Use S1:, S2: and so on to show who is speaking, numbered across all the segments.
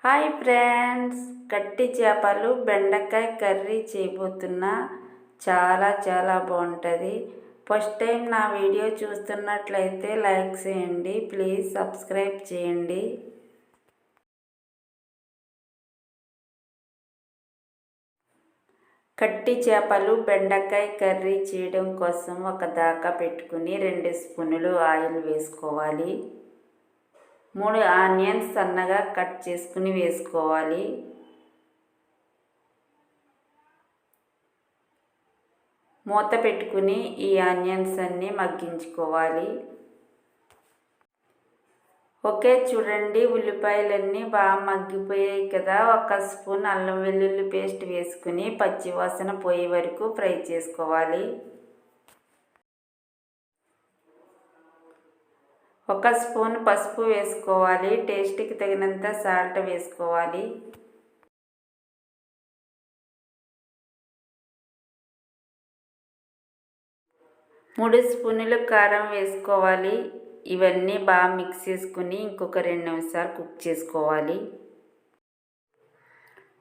S1: Hi friends, గట్టి చేపలు బెండకాయ కర్రీ చేయబోతున్నా. చాలా బాగుంటుంది. ఫస్ట్ టైం నా వీడియో చూస్తున్నట్లయితే లైక్ చేయండి, ప్లీజ్ సబ్స్క్రైబ్ చేయండి. కట్టి చేపలు బెండకాయ కర్రీ చేయడం కోసం ఒక దాకా పెట్టుకుని 2 స్పూన్లు ఆయిల్ వేసుకోవాలి. 3 ఆనియన్స్ సన్నగా కట్ చేసుకుని వేసుకోవాలి. మూత పెట్టుకుని ఈ ఆనియన్స్ అన్నీ మగ్గించుకోవాలి. ఓకే, చూడండి ఉల్లిపాయలన్నీ బాగా మగ్గిపోయాయి కదా. 1 స్పూన్ అల్లం వెల్లుల్లి పేస్ట్ వేసుకుని పచ్చివాసన పోయే వరకు ఫ్రై చేసుకోవాలి. 1 స్పూన్ పసుపు వేసుకోవాలి. టేస్ట్కి తగినంత సాల్ట్ వేసుకోవాలి. మూడు స్పూన్లు కారం వేసుకోవాలి. ఇవన్నీ బాగా మిక్స్ చేసుకుని ఇంకొక 2 నిమిషాలు కుక్ చేసుకోవాలి.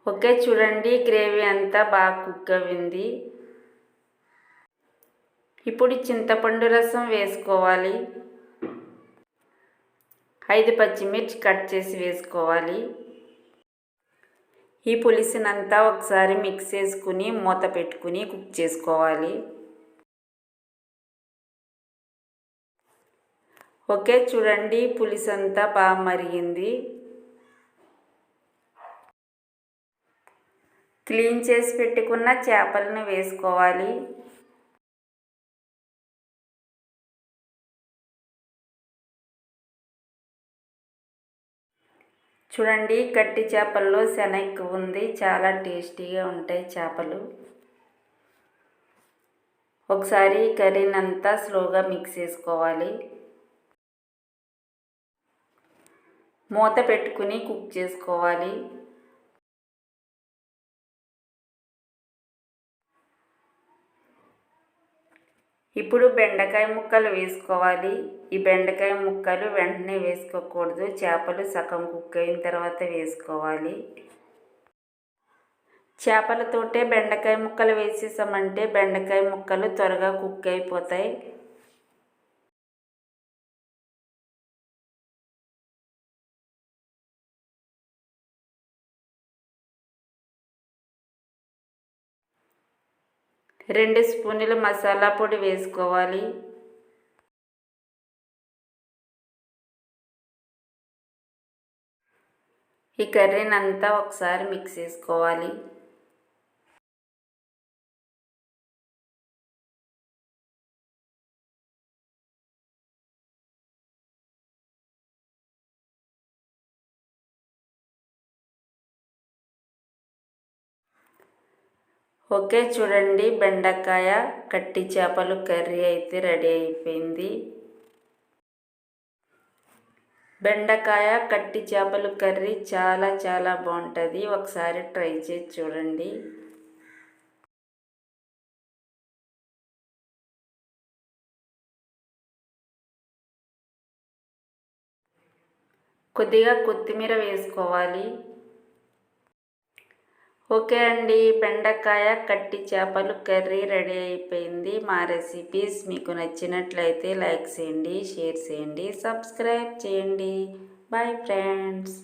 S1: ఓకే, చూడండి గ్రేవీ అంతా బాగా కుక్ అయింది. ఇప్పుడు చింతపండు రసం వేసుకోవాలి. 5 పచ్చిమిర్చి కట్ చేసి వేసుకోవాలి. ఈ పులుసునంతా ఒకసారి మిక్స్ చేసుకుని మూత పెట్టుకుని కుక్ చేసుకోవాలి. ఓకే, చూడండి పులుసు అంతా బాగా మరిగింది. క్లీన్ చేసి పెట్టుకున్న చేపలను వేసుకోవాలి. చూడండి గట్టి చేపల్లో శన ఎక్కువ ఉంది. చాలా టేస్టీగా ఉంటాయి చేపలు. ఒకసారి కర్రీని అంతా స్లోగా మిక్స్ చేసుకోవాలి. మూత పెట్టుకుని కుక్ చేసుకోవాలి. ఇప్పుడు బెండకాయ ముక్కలు వేసుకోవాలి. ఈ బెండకాయ ముక్కలు వెంటనే వేసుకోకూడదు. చేపలు సగం కుక్ అయిన తర్వాత వేసుకోవాలి. చేపలతోటే బెండకాయ ముక్కలు వేసేసామంటే బెండకాయ ముక్కలు త్వరగా కుక్ అయిపోతాయి. రెండు స్పూన్ల మసాలా పొడి వేసుకోవాలి. ఈ కర్రీని అంతా ఒకసారి మిక్స్ చేసుకోవాలి. ఓకే, చూడండి బెండకాయ కట్టి చేపలు కర్రీ అయితే రెడీ అయిపోయింది. బెండకాయ కట్టి చేపలు కర్రీ చాలా బాగుంటుంది. ఒకసారి ట్రై చేసి చూడండి. కొద్దిగా కొత్తిమీర వేసుకోవాలి. ఓకే అండి, బెండకాయ కట్టి చేపలు కర్రీ రెడీ అయిపోయింది. మా రెసిపీస్ మీకు నచ్చినట్లయితే లైక్ చేయండి, షేర్ చేయండి, సబ్స్క్రైబ్ చేయండి. Bye friends.